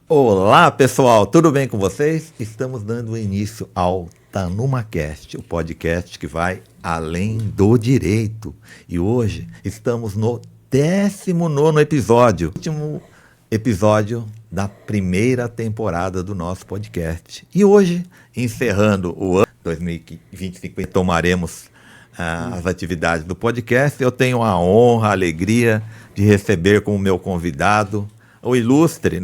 Olá, pessoal, tudo bem com vocês? Estamos dando início ao TanumaCast, o podcast que vai além do direito. E hoje estamos no 19º episódio, último episódio da primeira temporada do nosso podcast. E hoje, encerrando o ano 2025, tomaremos as atividades do podcast. Eu tenho a honra, a alegria de receber como meu convidado o ilustre,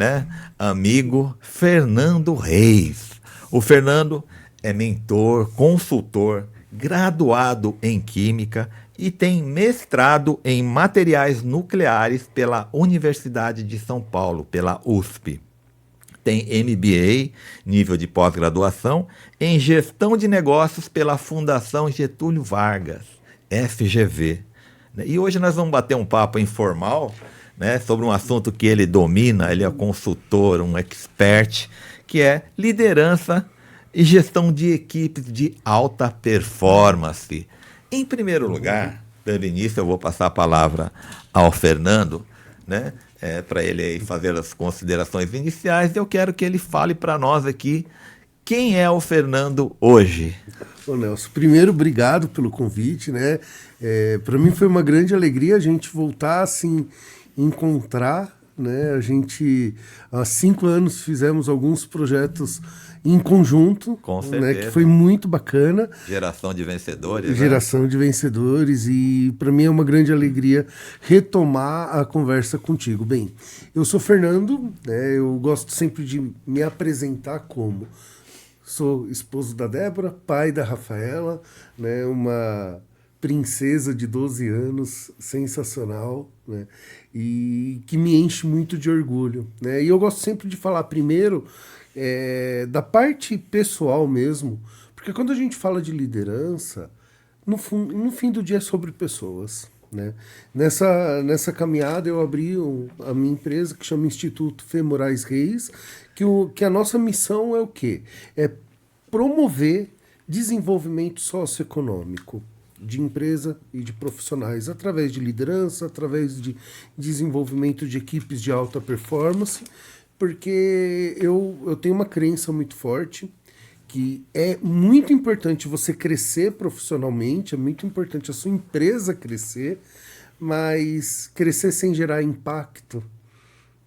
amigo Fernando Reis. O Fernando é mentor, consultor, graduado em Química e tem mestrado em Materiais Nucleares pela Universidade de São Paulo, pela USP. Tem MBA, nível de pós-graduação, em Gestão de Negócios pela Fundação Getúlio Vargas, FGV. E hoje nós vamos bater um papo informal, sobre um assunto que ele domina, ele é consultor, um expert, que é liderança e gestão de equipes de alta performance. Em primeiro lugar, dando início, eu vou passar a palavra ao Fernando, para ele aí fazer as considerações iniciais. Eu quero que ele fale para nós aqui quem é o Fernando hoje. Ô Nelson, primeiro, obrigado pelo convite, para mim foi uma grande alegria a gente voltar assim, encontrar, A gente, há 5 anos, fizemos alguns projetos em conjunto, Com certeza. Que foi muito bacana. Geração de vencedores. Geração de vencedores, e para mim é uma grande alegria retomar a conversa contigo. Bem, eu sou Fernando, eu gosto sempre de me apresentar como sou esposo da Débora, pai da Rafaela, uma princesa de 12 anos, sensacional, e que me enche muito de orgulho. E eu gosto sempre de falar primeiro da parte pessoal mesmo, porque quando a gente fala de liderança, no fim do dia é sobre pessoas. Nessa caminhada eu abri a minha empresa, que chama Instituto Fê Moraes Reis, que a nossa missão é o quê? É promover desenvolvimento socioeconômico de empresa e de profissionais, através de liderança, através de desenvolvimento de equipes de alta performance, porque eu tenho uma crença muito forte que é muito importante você crescer profissionalmente, é muito importante a sua empresa crescer, mas crescer sem gerar impacto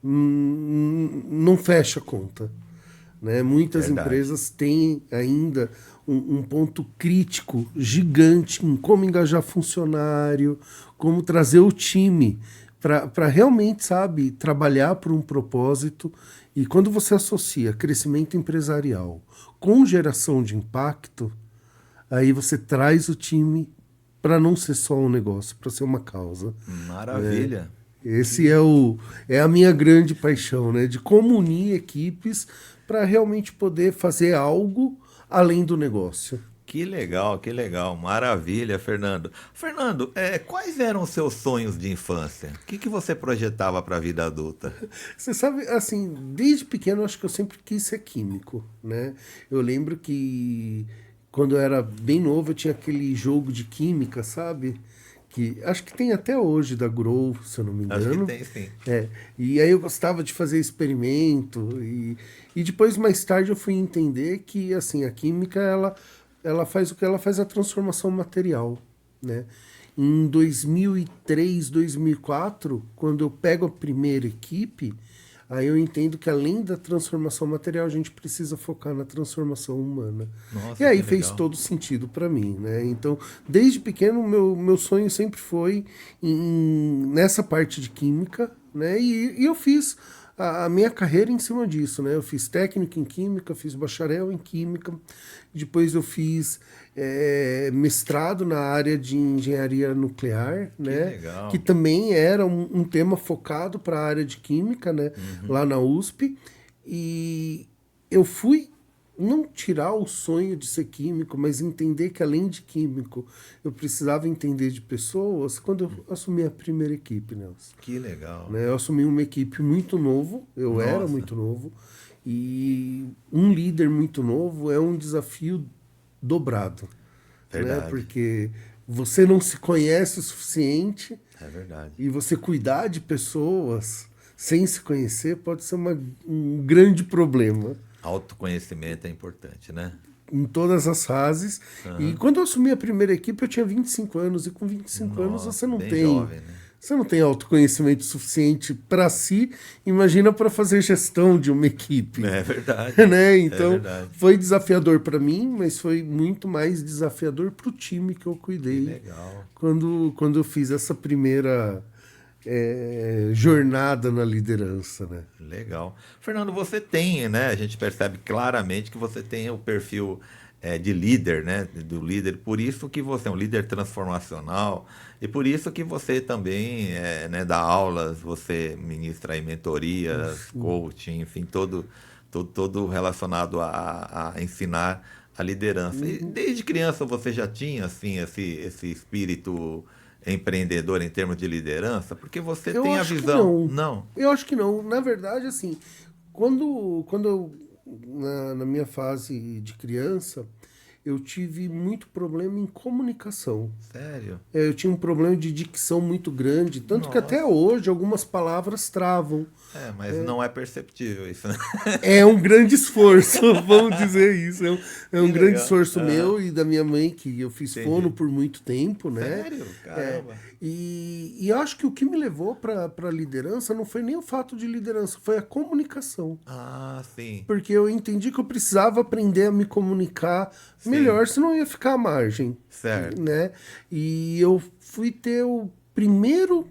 não fecha a conta. Muitas Verdade. empresas têm ainda um ponto crítico gigante em como engajar funcionário, como trazer o time para realmente, trabalhar por um propósito. E quando você associa crescimento empresarial com geração de impacto, aí você traz o time para não ser só um negócio, para ser uma causa. Maravilha. Esse é a minha grande paixão, de como unir equipes para realmente poder fazer algo além do negócio. Que legal, maravilha, Fernando. Fernando, quais eram os seus sonhos de infância? O que você projetava para a vida adulta? Você sabe, assim, desde pequeno eu acho que eu sempre quis ser químico, Eu lembro que quando eu era bem novo eu tinha aquele jogo de química, sabe? Que acho que tem até hoje da Grow, se eu não me engano. Acho que tem, sim. E aí eu gostava de fazer experimento e depois, mais tarde, eu fui entender que, assim, a química, ela faz o que ela faz, a transformação material, Em 2003, 2004, quando eu pego a primeira equipe, aí eu entendo que, além da transformação material, a gente precisa focar na transformação humana. Nossa, e aí que fez legal. todo sentido para mim, Então, desde pequeno, meu sonho sempre foi nessa parte de química, E eu fiz a minha carreira em cima disso, Eu fiz técnico em química, fiz bacharel em química, depois eu fiz mestrado na área de engenharia nuclear, legal. Que também era um tema focado para a área de química, Lá na USP. E eu fui não tirar o sonho de ser químico, mas entender que, além de químico, eu precisava entender de pessoas quando eu assumi a primeira equipe, Nelson. Que legal. Eu assumi uma equipe muito novo, eu Nossa. era muito novo, e um líder muito novo é um desafio dobrado. Verdade. Porque você não se conhece o suficiente. É verdade. E você cuidar de pessoas sem se conhecer pode ser um grande problema. Autoconhecimento é importante, né? Em todas as fases. E quando eu assumi a primeira equipe, eu tinha 25 anos. E com 25 anos você não bem tem. jovem, né? Você não tem autoconhecimento suficiente para si, imagina para fazer gestão de uma equipe. É verdade. Né? Então, verdade. foi desafiador para mim, mas foi muito mais desafiador para o time que eu cuidei. Que legal. Quando eu fiz essa primeira jornada na liderança, né? Legal. Fernando, você tem, né? A gente percebe claramente que você tem o perfil de líder, né? Do líder. Por isso que você é um líder transformacional e por isso que você também né, dá aulas, você ministra aí mentorias, coaching, enfim, todo relacionado a ensinar a liderança. E desde criança você já tinha assim esse espírito empreendedor em termos de liderança? Porque você tem a visão. Não. Eu acho que não. Na verdade, assim, quando eu, na minha fase de criança, eu tive muito problema em comunicação. Sério? Eu tinha um problema de dicção muito grande, tanto que até hoje algumas palavras travam. Mas não é perceptível isso, né? É um grande esforço, vamos dizer isso. É um grande esforço Aham. meu e da minha mãe, que eu fiz Entendi. fono por muito tempo, né? Sério? Caramba. E eu acho que o que me levou para a liderança não foi nem o fato de liderança, foi a comunicação. Ah, sim. Porque eu entendi que eu precisava aprender a me comunicar melhor, senão eu ia ficar à margem. Certo. Né? E eu fui ter o primeiro...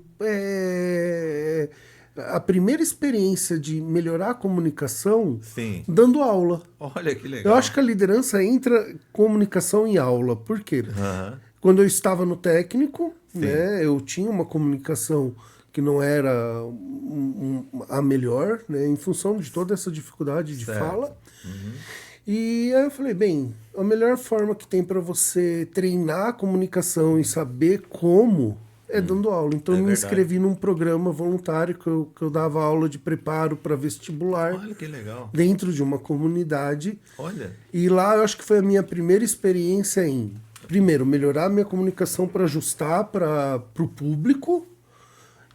a primeira experiência de melhorar a comunicação Sim. dando aula. Olha que legal. Eu acho que a liderança entra comunicação em aula. Por quê? Aham. Quando eu estava no técnico, né, eu tinha uma comunicação que não era a melhor, né, em função de toda essa dificuldade de fala. E aí eu falei, bem, a melhor forma que tem para você treinar a comunicação e saber como é dando aula. Então eu me verdade. inscrevi num programa voluntário que eu dava aula de preparo para vestibular Olha que legal. dentro de uma comunidade. Olha. E lá eu acho que foi a minha primeira experiência em, primeiro, melhorar a minha comunicação para ajustar para o público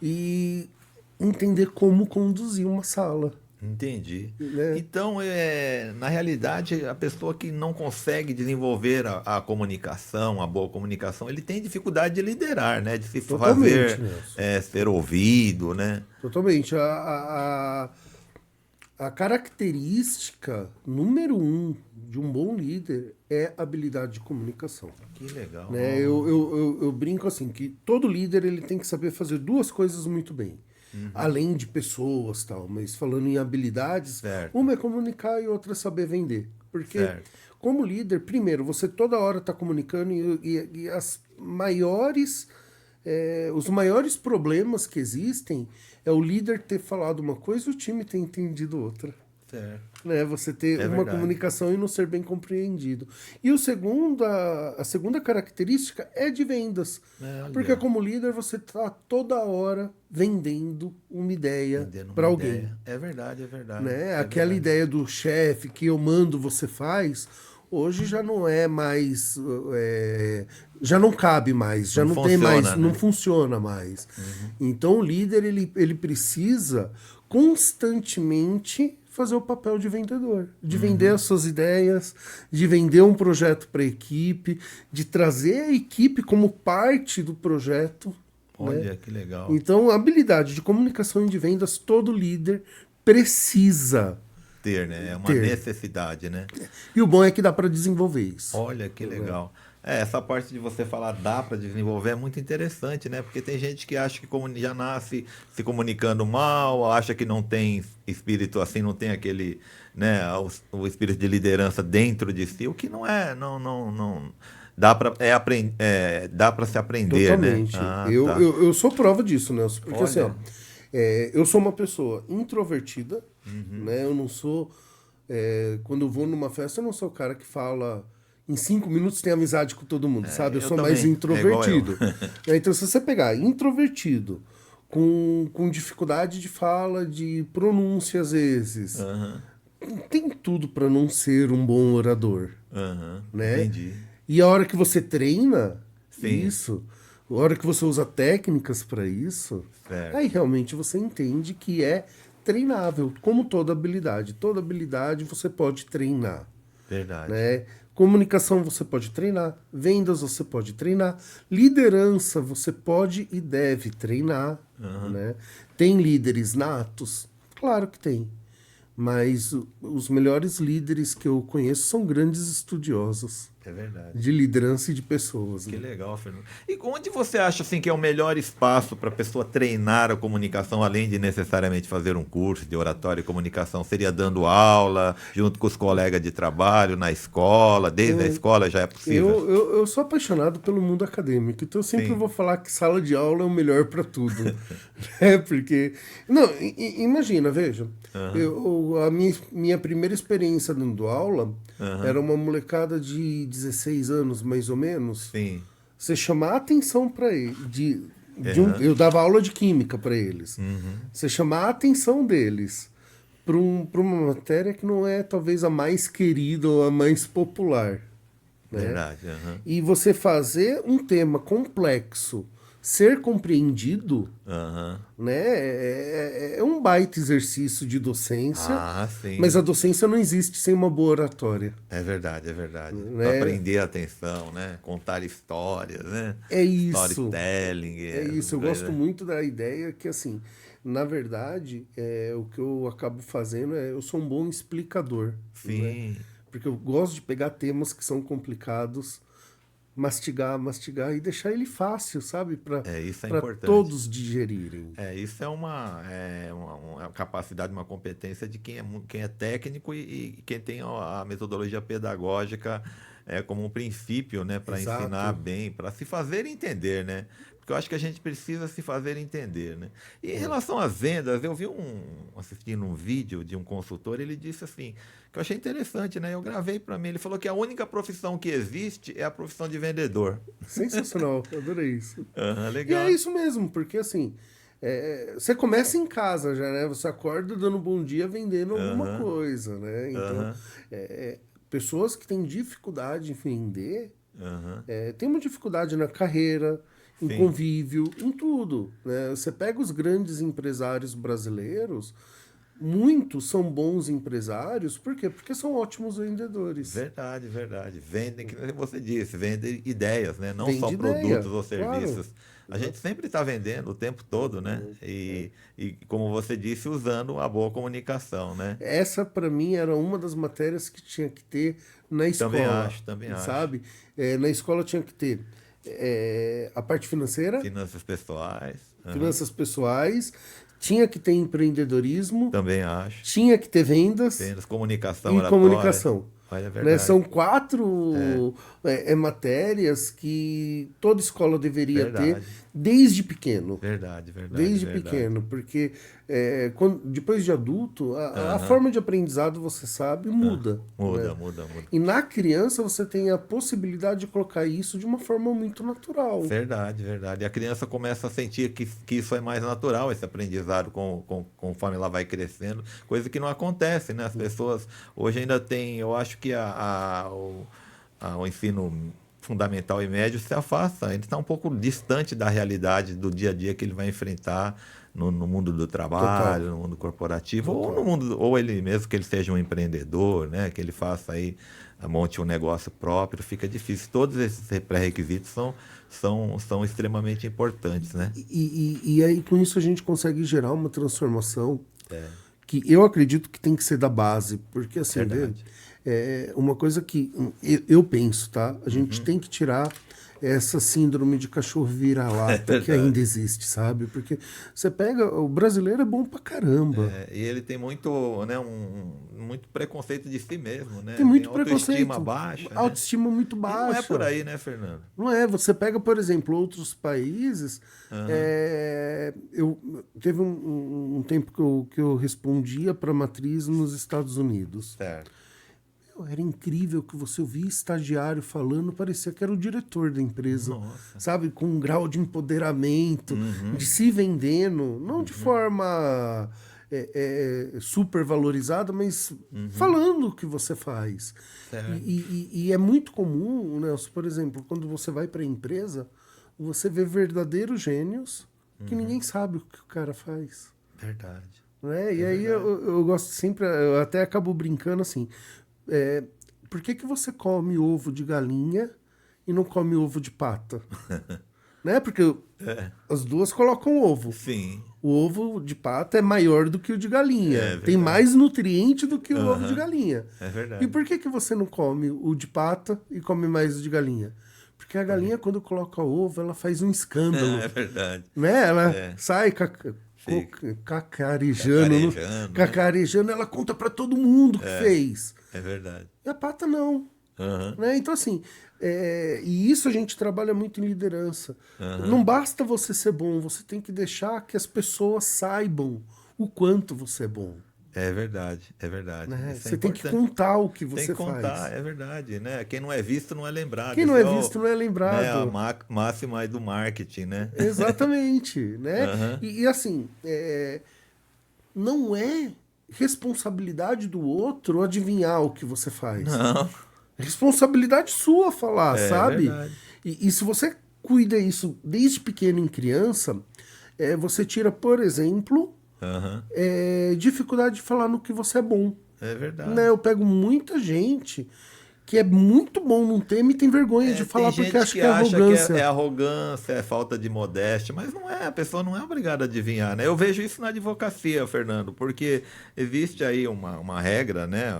e entender como conduzir uma sala. Entendi. Né? Então, na realidade, a pessoa que não consegue desenvolver a comunicação, a boa comunicação, ele tem dificuldade de liderar, né? De se Totalmente, fazer Nelson. ser ouvido, né? Totalmente. A característica número 1 de um bom líder é a habilidade de comunicação. Que legal. Né? Eu brinco assim, que todo líder ele tem que saber fazer duas coisas muito bem. Além de pessoas tal, mas falando em habilidades, Certo. uma é comunicar e outra é saber vender. Porque Certo. como líder, primeiro, você toda hora está comunicando e as maiores... os maiores problemas que existem é o líder ter falado uma coisa e o time ter entendido outra. Certo. Né? Você ter uma verdade. comunicação e não ser bem compreendido. E a segunda característica é de vendas. Olha. Porque como líder você está toda hora vendendo uma ideia Entendendo para uma alguém. ideia. É verdade, é verdade. Né? É Aquela verdade. ideia do chefe que eu mando, você faz, hoje já não é mais... já não cabe mais, já Não não tem funciona, mais, né? não funciona mais. Então o líder ele precisa constantemente fazer o papel de vendedor, de vender as suas ideias, de vender um projeto para a equipe, de trazer a equipe como parte do projeto. Olha né? que legal. Então, a habilidade de comunicação e de vendas, todo líder precisa Ter, né? É uma ter. necessidade, né? E o bom é que dá para desenvolver isso. Olha que legal. Essa parte de você falar dá para desenvolver é muito interessante, né? Porque tem gente que acha que já nasce se comunicando mal, acha que não tem espírito assim, não tem aquele, né, o espírito de liderança dentro de si, o que não é, não dá para dá para se aprender, Totalmente. né? Ah, eu, tá. eu, eu sou prova disso, Nelson. Porque Olha. assim, ó, eu sou uma pessoa introvertida, né? Eu não sou... quando eu vou numa festa, eu não sou o cara que fala... Em 5 minutos tem amizade com todo mundo, sabe? Eu eu sou mais também. introvertido. Então, se você pegar introvertido, com dificuldade de fala, de pronúncia às vezes, Aham, tem tudo para não ser um bom orador. aham, Né? entendi. E a hora que você treina Sim. isso, A hora que você usa técnicas para isso, Certo. aí realmente você entende que é treinável, como toda habilidade. Toda habilidade você pode treinar, Verdade. né? Comunicação você pode treinar, vendas você pode treinar, liderança você pode e deve treinar, né? Tem líderes natos? Claro que tem. Mas os melhores líderes que eu conheço são grandes estudiosos É verdade. de liderança e de pessoas. Que Né? legal, Fernando. E onde você acha assim que é o melhor espaço para a pessoa treinar a comunicação, além de necessariamente fazer um curso de oratória e comunicação? Seria dando aula, junto com os colegas de trabalho, na escola, desde a escola já é possível? Eu sou apaixonado pelo mundo acadêmico, então eu sempre Sim. vou falar que sala de aula é o melhor para tudo. Né? Porque. Não, imagina, veja. A minha primeira experiência dando aula era uma molecada de 16 anos, mais ou menos. Sim. Você chamar a atenção para ele. Eu dava aula de química para eles. Você chamar a atenção deles para uma matéria que não é talvez a mais querida ou a mais popular. Né? Verdade. E você fazer um tema complexo ser compreendido, né, é um baita exercício de docência. Ah, sim. Mas a docência não existe sem uma boa oratória. É verdade, é verdade. Né? Para aprender a atenção, né? Contar histórias, né? É isso. Storytelling. É isso. Eu gosto muito da ideia que, assim, na verdade, o que eu acabo fazendo eu sou um bom explicador. Sim. Né? Porque eu gosto de pegar temas que são complicados, mastigar e deixar ele fácil, sabe? Para isso é importante. todos digerirem. Isso é uma capacidade, uma competência de quem é técnico e quem tem a metodologia pedagógica como um princípio, né? Para ensinar bem, para se fazer entender, né? Porque eu acho que a gente precisa se fazer entender, né? E em relação às vendas, eu vi assistindo um vídeo de um consultor, ele disse assim, que eu achei interessante, né? Eu gravei para mim, ele falou que a única profissão que existe é a profissão de vendedor. Sensacional, eu adorei isso. Legal. E é isso mesmo, porque assim, você começa em casa já, né? Você acorda dando bom dia vendendo alguma coisa, né? Então, pessoas que têm dificuldade em vender, têm uma dificuldade na carreira, em convívio, em tudo. Né? Você pega os grandes empresários brasileiros, muitos são bons empresários, por quê? Porque são ótimos vendedores. Verdade, verdade. Vendem, que você disse, vendem ideias, né? Não Vende só ideia, produtos ou serviços. claro. A gente sempre está vendendo o tempo todo, né? E, como você disse, usando a boa comunicação, né? Essa, para mim, era uma das matérias que tinha que ter na escola. Também acho. Sabe? Na escola tinha que ter a parte financeira, Finanças pessoais. finanças pessoais, tinha que ter empreendedorismo, Também acho. tinha que ter vendas Comunicação, e oratória. comunicação. Olha, é Né? verdade. São 4 matérias que toda escola deveria ter desde pequeno. Verdade. Desde pequeno, porque depois de adulto, a forma de aprendizado, você sabe, muda. Muda. E na criança você tem a possibilidade de colocar isso de uma forma muito natural. Verdade. E a criança começa a sentir que isso é mais natural, esse aprendizado conforme ela vai crescendo, coisa que não acontece, né? As pessoas hoje ainda têm, eu acho que o ensino fundamental e médio se afasta, ele está um pouco distante da realidade do dia a dia que ele vai enfrentar no mundo do trabalho, no mundo corporativo, ou no mundo, ou ele mesmo que ele seja um empreendedor, né, que ele faça aí, monte um negócio próprio, fica difícil. Todos esses pré-requisitos são extremamente importantes, né? E aí com isso a gente consegue gerar uma transformação que eu acredito que tem que ser da base, porque assim, uma coisa que eu penso, tá? A gente tem que tirar essa síndrome de cachorro vira-lata que ainda existe, sabe? Porque você pega, o brasileiro é bom pra caramba. E ele tem muito, né, muito preconceito de si mesmo, né? Tem muito autoestima preconceito, baixa. Autoestima muito baixa. E não é por aí, né, Fernando? Não é. Você pega, por exemplo, outros países. Teve um tempo que eu respondia para matriz nos Estados Unidos. Certo. Era incrível que você ouvia estagiário falando, parecia que era o diretor da empresa. Nossa. Sabe? Com um grau de empoderamento, de se vendendo, não de forma super valorizada, mas falando o que você faz. E é muito comum, Nelson, por exemplo, quando você vai para a empresa, você vê verdadeiros gênios que ninguém sabe o que o cara faz. Verdade. Né? E É aí verdade. eu gosto sempre, eu até acabo brincando assim, por que você come ovo de galinha e não come ovo de pata? Né? Porque as duas colocam ovo. Sim. O ovo de pata é maior do que o de galinha. É Tem verdade. mais nutriente do que o ovo de Aham. galinha. É verdade. E por que você não come o de pata e come mais o de galinha? Porque a galinha, quando coloca ovo, ela faz um escândalo. É verdade. Né? Ela É. sai Fica. cacarejando, Cacarejando, né? cacarejando, ela conta pra todo mundo que fez. É verdade. E a pata não. Aham. Né? Então, assim, e isso a gente trabalha muito em liderança. Não basta você ser bom, você tem que deixar que as pessoas saibam o quanto você é bom. É verdade, é verdade. Né? Isso é Você tem que importante. contar o que Tem você que contar, faz. é verdade, né? Quem não é visto não é lembrado. Quem não Esse é visto não é né, a lembrado. máxima aí do marketing, né? Exatamente. Né? Aham. E assim, não é responsabilidade do outro adivinhar o que você faz. Não, É responsabilidade sua falar, é sabe? verdade. E se você cuida isso desde pequeno em criança, você tira, por exemplo, Aham. dificuldade de falar no que você é bom. É verdade. Né? Eu pego muita gente que é muito bom num tema e tem vergonha de falar tem porque gente acha que que é acha arrogância. que é arrogância, é falta de modéstia, mas não é, a pessoa não é obrigada a adivinhar, né? Eu vejo isso na advocacia, Fernando, porque existe aí uma regra, né?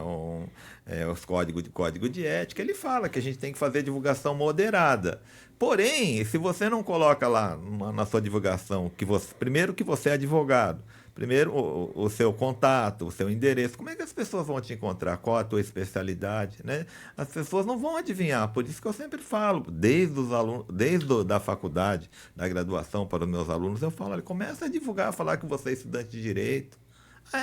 Os código de ética, ele fala que a gente tem que fazer divulgação moderada. Porém, se você não coloca lá na sua divulgação primeiro que você é advogado, primeiro o seu contato, o seu endereço, como é que as pessoas vão te encontrar? Qual a tua especialidade, né? As pessoas não vão adivinhar, por isso que eu sempre falo, desde os alunos, da faculdade, da graduação para os meus alunos, eu falo, olha, começa a divulgar, falar que você é estudante de direito.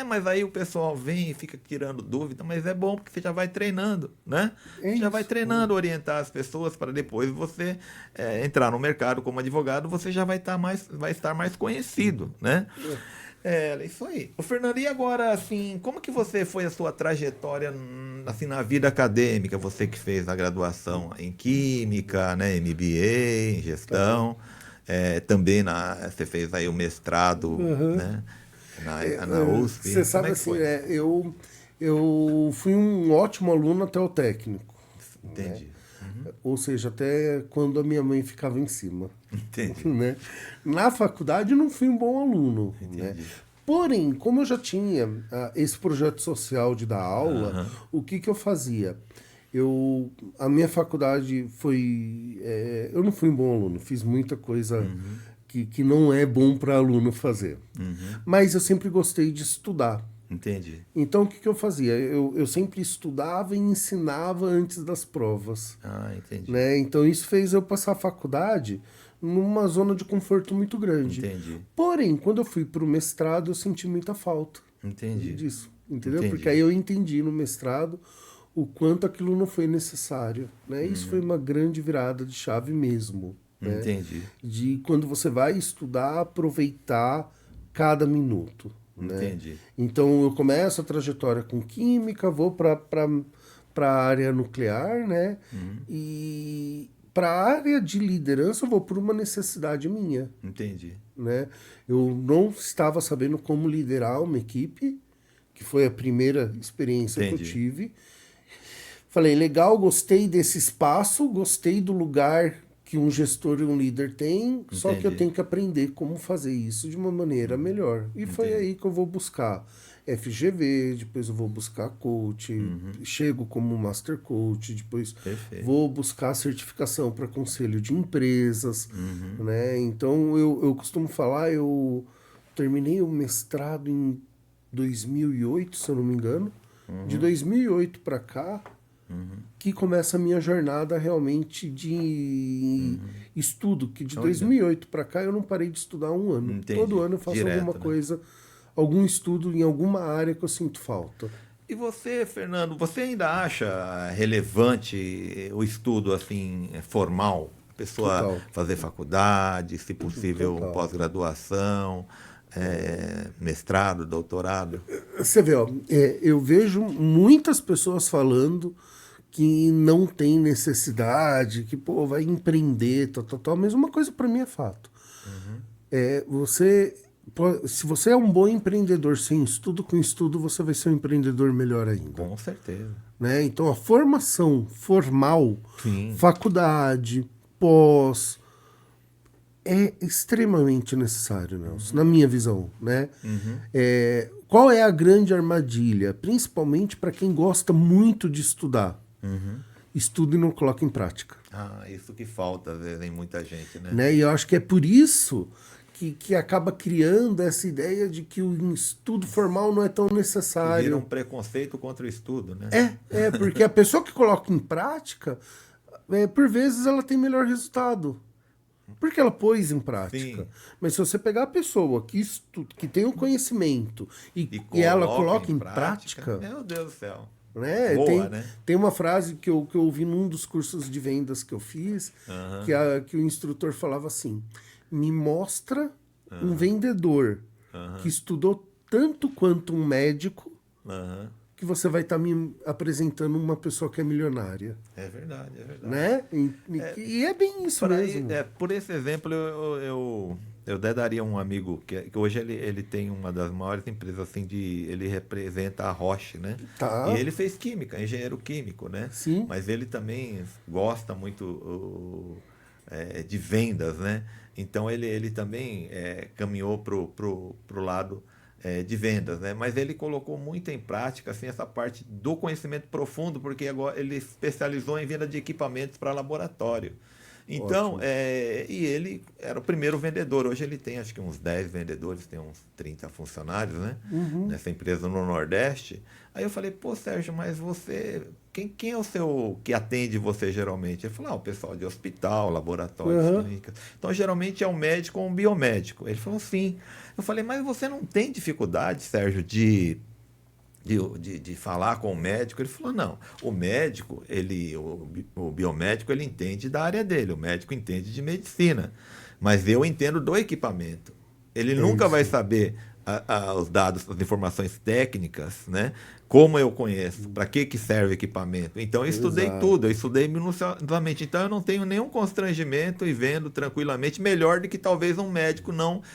Mas aí o pessoal vem e fica tirando dúvida, mas é bom porque você já vai treinando, né? Você já vai treinando, orientar as pessoas para depois você entrar no mercado como advogado, você já vai estar mais conhecido, né? É isso aí. O Fernando, e agora, assim, como que foi a sua trajetória assim, na vida acadêmica? Você que fez a graduação em Química, né, MBA, em Gestão, também você fez aí o mestrado, né, na USP. Você sabe assim, eu fui um ótimo aluno até o técnico. Entendi. Né? Ou seja, até quando a minha mãe ficava em cima. Entendi. Né? Na faculdade eu não fui um bom aluno. Né? Porém, como eu já tinha esse projeto social de dar aula, o que eu fazia? A minha faculdade foi... eu não fui um bom aluno, fiz muita coisa que não é bom para aluno fazer. Mas eu sempre gostei de estudar. Entendi. Então, o que eu fazia? Eu sempre estudava e ensinava antes das provas. Entendi. Né? Então, isso fez eu passar a faculdade numa zona de conforto muito grande. Entendi. Porém, quando eu fui para o mestrado, eu senti muita falta disso. Entendeu? Entendi. Porque aí eu entendi no mestrado o quanto aquilo não foi necessário. Né? Isso foi uma grande virada de chave mesmo. Né? Entendi. De quando você vai estudar, aproveitar cada minuto. Entendi. Né? Então eu começo a trajetória com química, vou para a área nuclear, né? E para a área de liderança eu vou por uma necessidade minha. Entendi. Né? Eu não estava sabendo como liderar uma equipe, que foi a primeira experiência que eu tive. Falei, legal, gostei desse espaço, gostei do lugar que um gestor e um líder tem, só que eu tenho que aprender como fazer isso de uma maneira melhor. E foi aí que eu vou buscar FGV, depois eu vou buscar coach, chego como master coach, depois vou buscar certificação para conselho de empresas, né? Então eu costumo falar, eu terminei o mestrado em 2008, se eu não me engano. De 2008 para cá, que começa a minha jornada realmente de estudo, que de 2008 para cá eu não parei de estudar um ano. Entendi. Todo ano eu faço alguma coisa, algum estudo em alguma área que eu sinto falta. E você, Fernando, você ainda acha relevante o estudo assim formal? A pessoa fazer faculdade, se possível pós-graduação, mestrado, doutorado? Você vê, eu vejo muitas pessoas falando que não tem necessidade, que pô, vai empreender, tal. Mas uma coisa para mim é fato. Se você é um bom empreendedor sem estudo, com estudo você vai ser um empreendedor melhor ainda. Com certeza. Né? Então a formação formal, Sim. faculdade, pós, é extremamente necessário, Nelson, na minha visão. Né? Qual é a grande armadilha? Principalmente para quem gosta muito de estudar. Estuda e não coloca em prática. Isso que falta, às vezes, em muita gente, né? Né? E eu acho que é por isso que acaba criando essa ideia de que o estudo formal não é tão necessário. Vira um preconceito contra o estudo, né? Porque a pessoa que coloca em prática, por vezes ela tem melhor resultado. Porque ela pôs em prática. Sim. Mas se você pegar a pessoa que tem o conhecimento e ela coloca em prática... Meu Deus do céu. Né? Boa, né? Tem uma frase que eu ouvi num dos cursos de vendas que eu fiz, que o instrutor falava assim: me mostra um vendedor que estudou tanto quanto um médico, que você vai estar me apresentando uma pessoa que é milionária. É verdade, é verdade. Né? E é bem isso mesmo. Por esse exemplo, eu daria um amigo que hoje ele tem uma das maiores empresas assim ele representa a Roche, né? Tá. E ele fez química, engenheiro químico, né? Sim. Mas ele também gosta muito de vendas, né? Então ele também caminhou pro lado de vendas, né? Mas ele colocou muito em prática assim, essa parte do conhecimento profundo, porque agora ele especializou em venda de equipamentos para laboratório. Então, e ele era o primeiro vendedor. Hoje ele tem acho que uns 10 vendedores, tem uns 30 funcionários, né? Nessa empresa no Nordeste. Aí eu falei, pô, Sérgio, mas você... Quem é o seu que atende você geralmente? Ele falou, o pessoal de hospital, laboratórios, clínicas. Então, geralmente é um médico ou um biomédico. Ele falou, sim. Eu falei, mas você não tem dificuldade, Sérgio, de falar com o médico? Ele falou, não, o médico, o biomédico, ele entende da área dele, o médico entende de medicina, mas eu entendo do equipamento. Ele nunca vai saber os dados, as informações técnicas, né? Como eu conheço, para que serve o equipamento. Então eu estudei tudo, eu estudei minuciosamente. Então eu não tenho nenhum constrangimento e vendo tranquilamente, melhor do que talvez um médico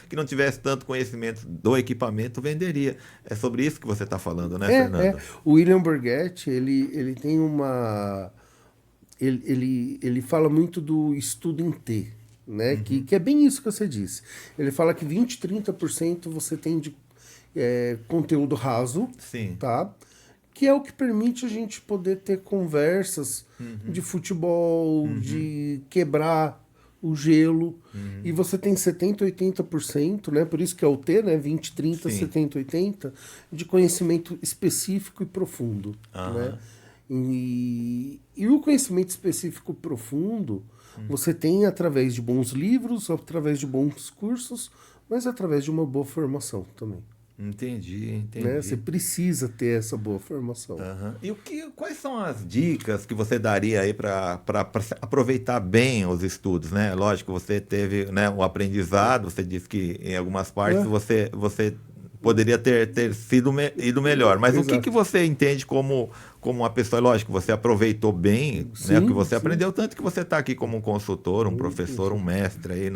que não tivesse tanto conhecimento do equipamento venderia. É sobre isso que você está falando, né, Fernando? O William Burgett, ele tem uma... Ele fala muito do estudo em T, né? Que é bem isso que você disse. Ele fala que 20, 30% você tem de conteúdo raso, Sim. Tá? Que é o que permite a gente poder ter conversas de futebol, de quebrar o gelo. E você tem 70, 80%, né? Por isso que é o T, né? 20, 30, Sim. 70, 80, de conhecimento específico e profundo. Né? E o conhecimento específico profundo você tem através de bons livros, através de bons cursos, mas através de uma boa formação também. Entendi. Né? Você precisa ter essa boa formação. E quais são as dicas que você daria aí para aproveitar bem os estudos, né? Lógico, você teve, né, o aprendizado, você disse que em algumas partes você poderia ter ido melhor. Mas Exato. O que você entende como uma pessoa? Lógico, você aproveitou bem, né, o que você aprendeu, tanto que você está aqui como um consultor, um professor, um mestre aí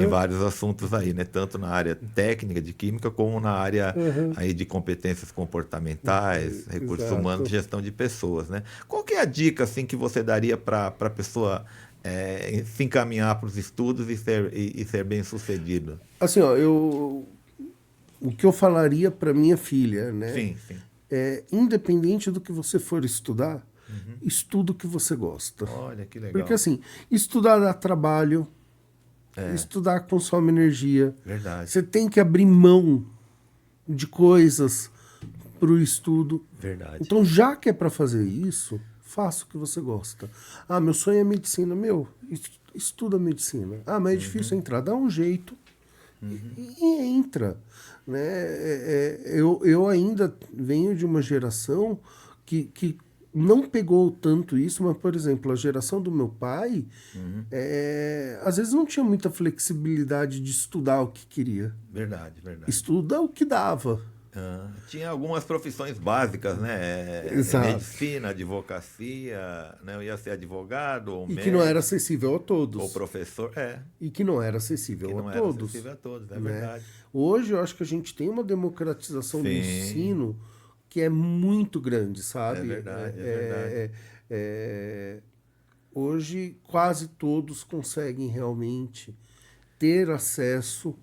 em vários assuntos aí, né? Tanto na área técnica de química, como na área aí de competências comportamentais, recursos humanos, gestão de pessoas, né? Qual que é a dica assim, que você daria para a pessoa se encaminhar para os estudos e ser bem sucedido? Assim, o que eu falaria para minha filha, né? Sim. Independente do que você for estudar, estuda o que você gosta. Olha, que legal. Porque assim, estudar dá trabalho, estudar consome energia. Verdade. Você tem que abrir mão de coisas para o estudo. Verdade. Então, já que é para fazer isso, faça o que você gosta. Meu sonho é medicina. Estuda medicina. Mas é difícil entrar. Dá um jeito e entra. Né? Eu ainda venho de uma geração que não pegou tanto isso, mas, por exemplo, a geração do meu pai, às vezes não tinha muita flexibilidade de estudar o que queria. Verdade. Estuda o que dava. Tinha algumas profissões básicas, né? Exato. Medicina, advocacia, né? Eu ia ser advogado ou E que não era médico acessível a ou todos. professor. E que não era Que acessível a não era todos. acessível a todos, é Né? verdade. Hoje eu acho que a gente tem uma democratização do Sim, ensino que é muito grande, é sabe? verdade, é verdade. É, hoje quase todos conseguem realmente ter acesso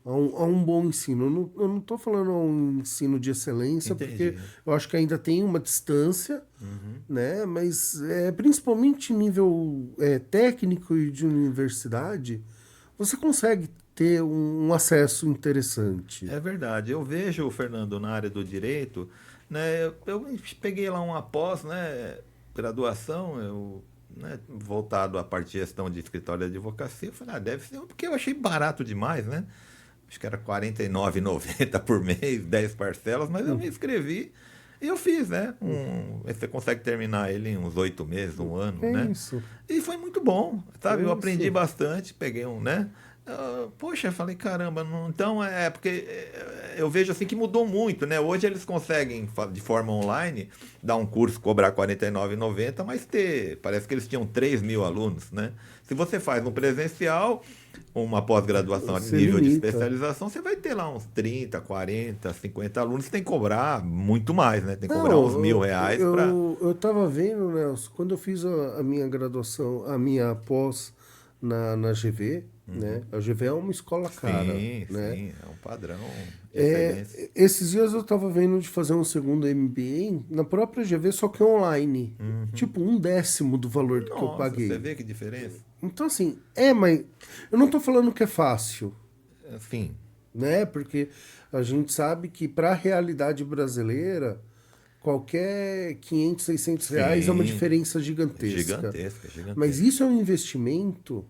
a um bom ensino. Eu não estou falando a um ensino de excelência, porque Entendi. eu acho que ainda tem uma distância, né? Mas principalmente nível técnico e de universidade, você consegue ter um acesso interessante. É verdade. Eu vejo, Fernando, na área do direito, né? Eu peguei lá uma pós, né? Graduação, né, voltado à parte de gestão de escritório de advocacia. Eu falei, deve ser, porque eu achei barato demais, né? Acho que era R$ 49,90 por mês, 10 parcelas, mas eu me inscrevi e eu fiz, né? Você consegue terminar ele em uns 8 meses, um ano, É né? isso. E foi muito bom, sabe? Eu É aprendi isso. bastante, peguei né? Poxa, eu falei, caramba, então porque eu vejo assim que mudou muito, né? Hoje eles conseguem, de forma online, dar um curso, cobrar R$ 49,90, mas parece que eles tinham 3.000 alunos, né? Se você faz um presencial, uma pós-graduação a Você nível de limita. especialização, você vai ter lá uns 30, 40, 50 alunos, você tem que cobrar muito mais, né? Tem que cobrar uns Não, R$ 1.000 para... eu tava vendo, Nelson, quando eu fiz a minha graduação, a minha pós na GV, né? A GV é uma escola cara, Sim, né? sim, é um padrão de excelência. Esses dias eu tava vendo de fazer um segundo MBA na própria GV, só que online. Tipo, 1/10 do valor que eu Nossa, você paguei. vê que diferença? Então, assim, mas eu não tô falando que é fácil, Sim, né? Porque a gente sabe que para a realidade brasileira, qualquer 500, R$ 600 é uma sim, diferença gigantesca. gigantesca, Mas gigantesca. isso é um investimento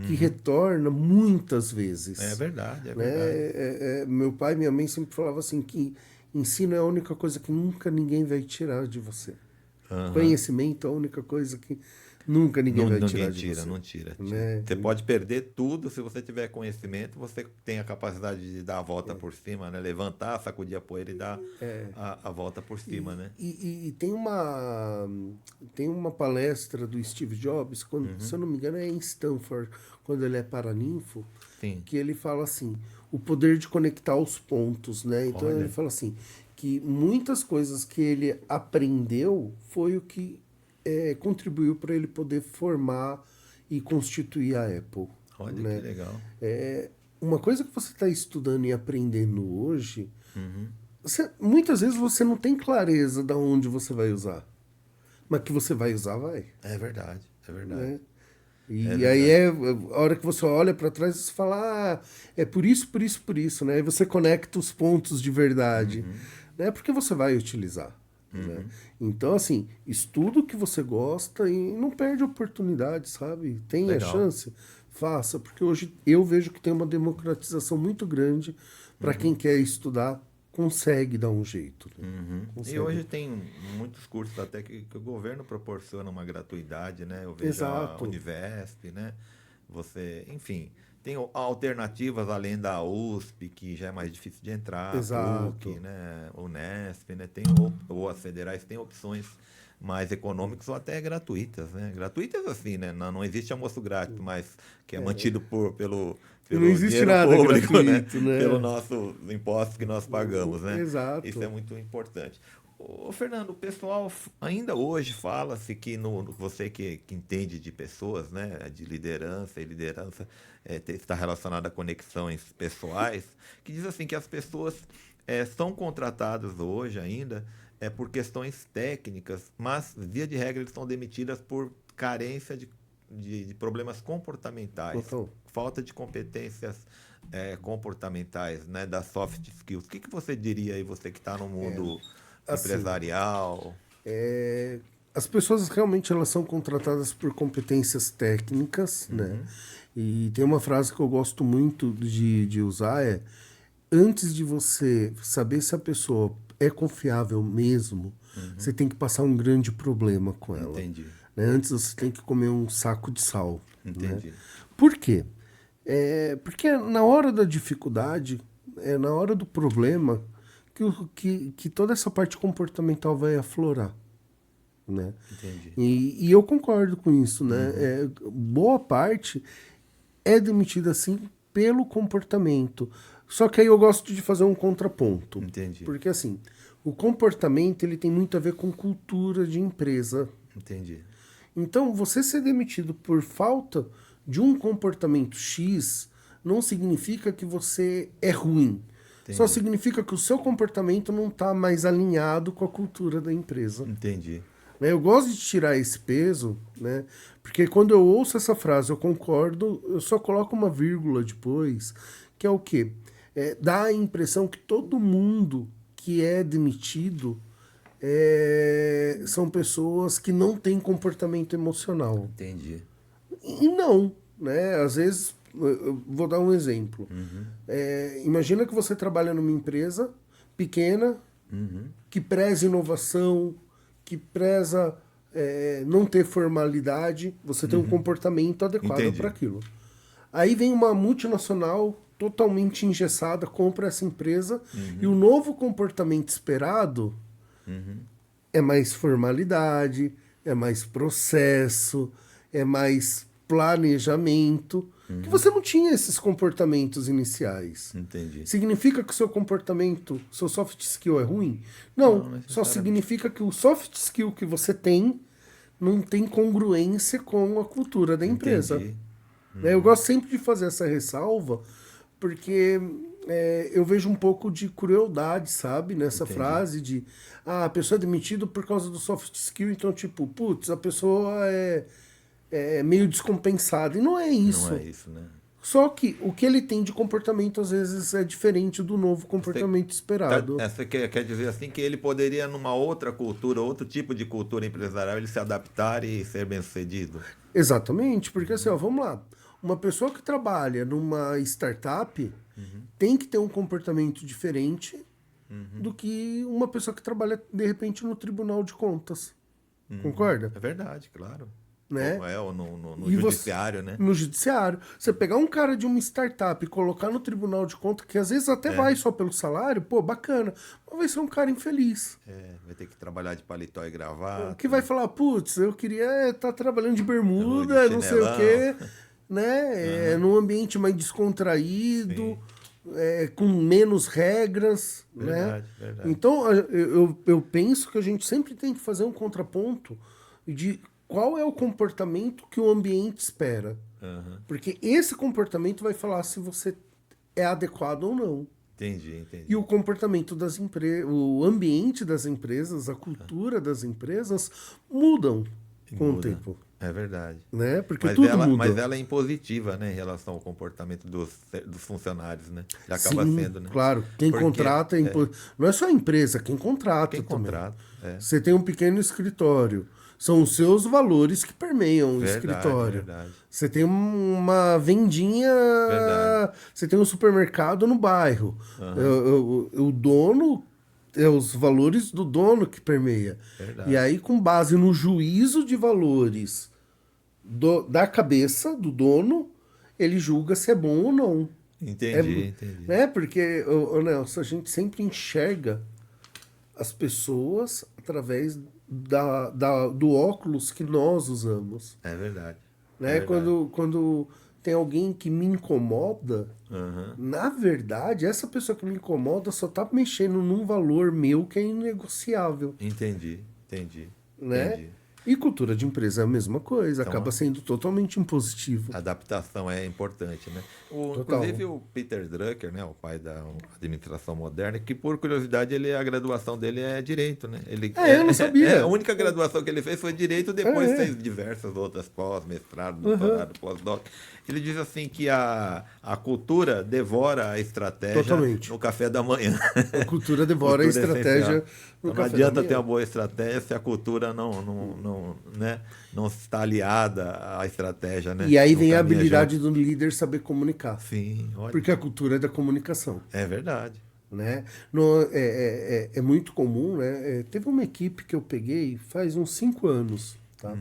que retorna muitas É vezes. verdade, é Né? verdade. Meu pai e minha mãe sempre falavam assim que ensino é a única coisa que nunca ninguém vai tirar de você. Aham. Conhecimento é a única coisa que nunca ninguém Não, vai ninguém tirar de tira, você. não tira, tira. Né? Você pode perder tudo se você tiver conhecimento, você tem a capacidade de dar a volta por cima, né? Levantar, sacudir a poeira e dar a volta por cima, né? E tem uma palestra do Steve Jobs, se eu não me engano é em Stanford, quando ele é paraninfo, Sim. que ele fala assim, o poder de conectar os pontos, né? Então ele Olha, fala assim, que muitas coisas que ele aprendeu foi o que contribuiu para ele poder formar e constituir a Apple, olha que né? legal. Uma coisa que você está estudando e aprendendo hoje, muitas vezes você não tem clareza de onde você vai usar. Mas que você vai usar, vai. É verdade, é verdade. Né? É E aí verdade. a hora que você olha para trás, você fala, é por isso, por isso, por isso, né? Aí você conecta os pontos de verdade, né? Porque você vai utilizar. Né? Então, assim, estuda o que você gosta e não perde a oportunidade, sabe? Tenha Legal. chance, faça, porque hoje eu vejo que tem uma democratização muito grande para quem quer estudar, consegue dar um jeito. Né? E Consegue. hoje tem muitos cursos até que o governo proporciona uma gratuidade, né? Eu vejo a Exato. Univesp, né? Você, enfim, tem alternativas além da USP, que já é mais difícil de entrar, PUC, Exato. né? Unesp, né? Ou as federais têm opções mais econômicas ou até gratuitas, né? Gratuitas assim, né? Não existe almoço grátis, mas que é mantido pelo Não existe dinheiro nada público, né? gratuito, Pelo né? nosso impostos que nós pagamos, né? Isso é Exato. muito importante. Ô, Fernando, o pessoal ainda hoje fala-se que você que entende de pessoas, né, de liderança e liderança está relacionada a conexões pessoais, que diz assim que as pessoas são contratadas hoje ainda por questões técnicas, mas via de regra eles são demitidas por carência de problemas comportamentais, Total. falta de competências comportamentais, né, das soft skills. O que você diria aí, você que está no mundo Assim, empresarial? as pessoas realmente elas são contratadas por competências técnicas, né? E tem uma frase que eu gosto muito de usar antes de você saber se a pessoa é confiável mesmo, você tem que passar um grande problema com ela. Entendi, Né? Antes você tem que comer um saco de sal. Né? entendi. Por quê? Porque na hora da dificuldade, na hora do problema, que toda essa parte comportamental vai aflorar. Né? Entendi. E eu concordo com isso, né? Boa parte é demitida assim pelo comportamento. Só que aí eu gosto de fazer um contraponto. Entendi. Porque assim, o comportamento ele tem muito a ver com cultura de empresa. Entendi. Então, você ser demitido por falta de um comportamento X não significa que você é ruim. Entendi. Só significa que o seu comportamento não está mais alinhado com a cultura da empresa. Entendi. Eu gosto de tirar esse peso, né? Porque quando eu ouço essa frase, eu concordo, eu só coloco uma vírgula depois, que é o quê? Dá a impressão que todo mundo que é demitido são pessoas que não têm comportamento emocional. Entendi. E não, né? Às vezes, eu vou dar um exemplo. Imagina que você trabalha numa empresa pequena, que preza inovação, que preza não ter formalidade, você tem um comportamento adequado para aquilo. Aí vem uma multinacional totalmente engessada, compra essa empresa e o novo comportamento esperado é mais formalidade, é mais processo, é mais planejamento, que você não tinha esses comportamentos iniciais. Entendi. Significa que o seu comportamento, seu soft skill é ruim? Não, só significa que o soft skill que você tem não tem congruência com a cultura da empresa. Entendi. Eu gosto sempre de fazer essa ressalva, porque eu vejo um pouco de crueldade, sabe, nessa frase de a pessoa é demitida por causa do soft skill, então tipo, putz, a pessoa é meio descompensada. E não é isso. Não é isso, né? Só que o que ele tem de comportamento às vezes é diferente do novo comportamento esperado. Você quer dizer assim que ele poderia, numa outra cultura, outro tipo de cultura empresarial, ele se adaptar e ser bem-sucedido? Exatamente, porque assim, ó, vamos lá. Uma pessoa que trabalha numa startup tem que ter um comportamento diferente do que uma pessoa que trabalha, de repente, no Tribunal de Contas. Concorda? É verdade, claro. Né? Ou no E judiciário, né? No judiciário. Você pegar um cara de uma startup e colocar no Tribunal de Contas, que às vezes até vai só pelo salário, pô, bacana, mas vai ser um cara infeliz. Vai ter que trabalhar de paletó e gravata. Que vai falar, putz, eu queria estar trabalhando de bermuda, de não sei o chinelão. quê, né? Num ambiente mais descontraído, com menos regras, Verdade, né? verdade. Então, eu penso que a gente sempre tem que fazer um contraponto de qual é o comportamento que o ambiente espera. Porque esse comportamento vai falar se você é adequado ou não. Entendi. E o comportamento das empresas, o ambiente das empresas, a cultura das empresas mudam com o tempo. É verdade. Né? Porque tudo muda. Mas ela é impositiva, né, em relação ao comportamento dos funcionários, né? Já acaba Sim, sendo, né? claro. Quem contrata não é só a empresa, quem contrata também. Contrata, Você tem um pequeno escritório. São os seus valores que permeiam o Verdade, escritório. verdade. Você tem uma vendinha. Verdade. Você tem um supermercado no bairro. O dono. É os valores do dono que permeia. Verdade. E aí, com base no juízo de valores da cabeça do dono, ele julga se é bom ou não. Entendi. Né? Porque, Nelson, a gente sempre enxerga as pessoas através do óculos que nós usamos. É verdade. Né? Quando tem alguém que me incomoda, na verdade, essa pessoa que me incomoda só tá mexendo num valor meu que é inegociável. Entendi. Né? Entendi. E cultura de empresa é a mesma coisa, acaba sendo totalmente impositivo. A adaptação é importante, né? Inclusive o Peter Drucker, né, o pai da administração moderna, que por curiosidade a graduação dele é direito, né? Eu não sabia. A única graduação que ele fez foi direito, depois fez diversas outras mestrado, doutorado, pós-doc. Ele diz assim que a cultura devora a estratégia no café da manhã. A cultura devora a estratégia no não café adianta da manhã. ter uma boa estratégia se a cultura não está aliada à estratégia, né? E aí vem a habilidade do líder saber comunicar. Sim, olha. Porque a cultura é da comunicação. É verdade. Né? É muito comum, né? Teve uma equipe que eu peguei faz uns 5 anos, tá?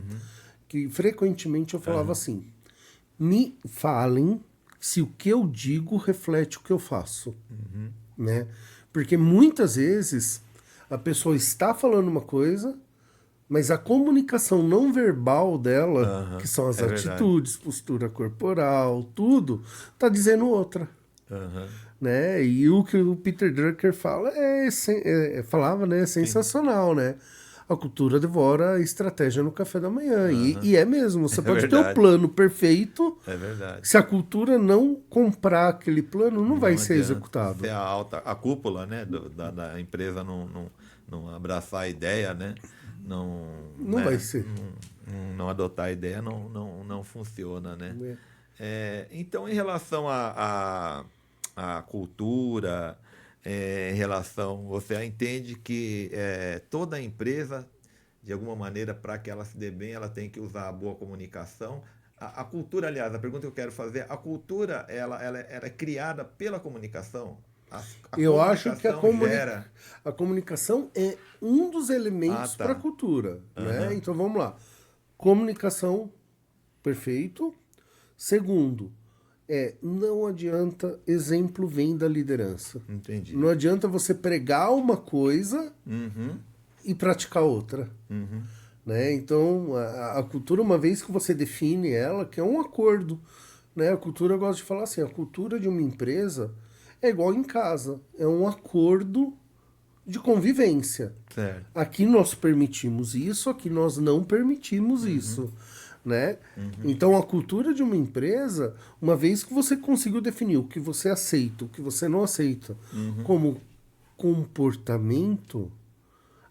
Que frequentemente eu falava assim, me falem se o que eu digo reflete o que eu faço. Né? Porque muitas vezes a pessoa está falando uma coisa, mas a comunicação não verbal dela, que são as É verdade. atitudes, postura corporal, tudo, tá dizendo outra. Aham. Né? E o que o Peter Drucker fala falava, né? É sensacional, né? A cultura devora a estratégia no café da manhã. E é mesmo, você É pode ter o verdade. plano perfeito, É verdade. se a cultura não comprar aquele plano, não vai ser adianta executado. ser a cúpula, né, da empresa não abraçar a ideia, né? Não, Não né, vai ser. não adotar a ideia, não funciona, né? É. Então, em relação à cultura, em relação, você entende que toda empresa, de alguma maneira, para que ela se dê bem, ela tem que usar a boa comunicação. A cultura, aliás, a pergunta que eu quero fazer, a cultura, ela é criada pela comunicação? A Eu acho que comunicação gera... a comunicação é um dos Ah, elementos para a tá. cultura. Né? Aham. Então vamos lá. Comunicação, perfeito. Segundo, não adianta, exemplo vem da liderança. Entendi. Não adianta você pregar uma coisa Uhum. e praticar outra. Né? Então, a cultura, uma vez que você define ela, que é um acordo. Né? A cultura, eu gosto de falar assim, a cultura de uma empresa é igual em casa. É um acordo de convivência. Certo. Aqui nós permitimos isso, aqui nós não permitimos isso. Né? Então, a cultura de uma empresa, uma vez que você conseguiu definir o que você aceita, o que você não aceita, como comportamento,